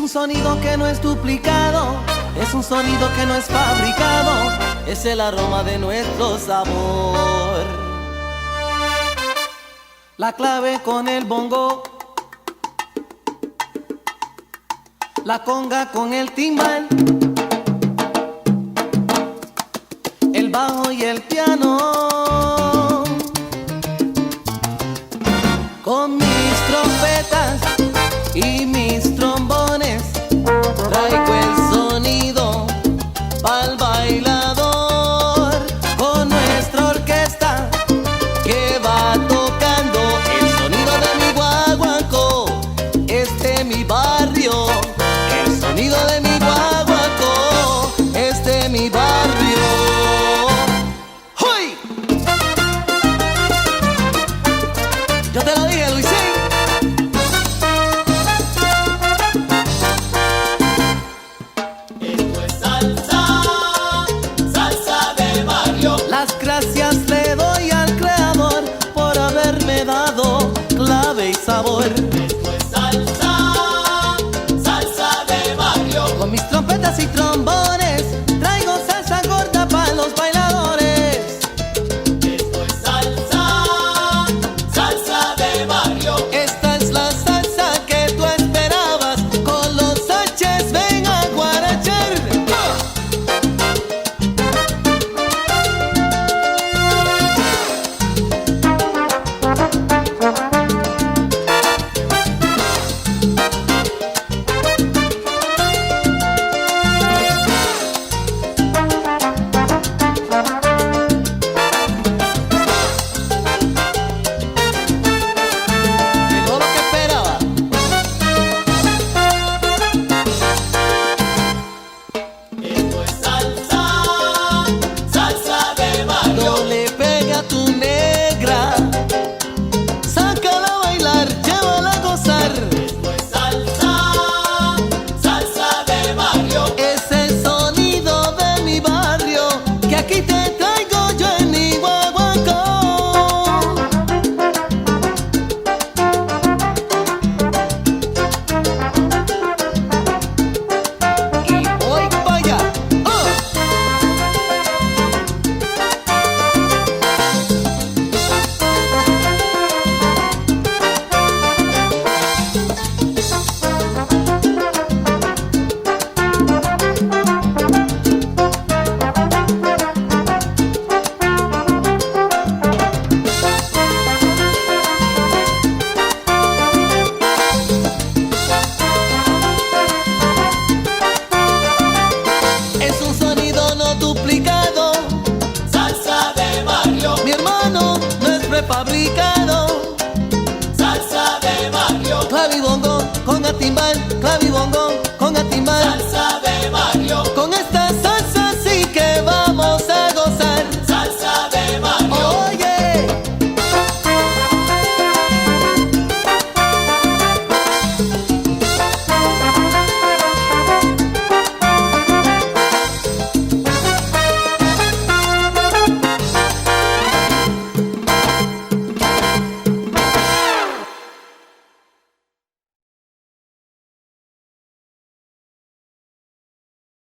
un sonido que no es duplicado, es un sonido que no es fabricado, es el aroma de nuestro sabor. La clave con el bongo, la conga con el timbal, el bajo y el piano, con mis trompetas y mis trombones, traigo el sonido pa'l bailador, con nuestra orquesta que va tocando el sonido de mi guaguancó, es de mi barrio, el sonido de mi guaguancó, es de mi barrio. ¡Hoy! Yo te lo dije, Luisín. Las gracias le doy al creador por haberme dado clave y sabor. Esto es salsa, salsa de barrio. Con mis trompetas y trombones traigo salsa gorda para los bailadores. Esto es salsa, salsa de barrio. Esta es la salsa que tú esperabas, con los H's ven a guarachar. Llegó lo que esperaba. Esto es salsa, salsa de barrio. No le pegue a tu negra, sácala a bailar, llévala a gozar. Esto es salsa, salsa de barrio. Es el sonido de mi barrio que aquí te traigo yo en mi guaguancó. Y voy para allá. Es un sonido no duplicado, Salsa de barrio, mi hermano, no es prefabricado. salsa de barrio. Clavibongo, conga timbal, clavibongo, conga timbal. Salsa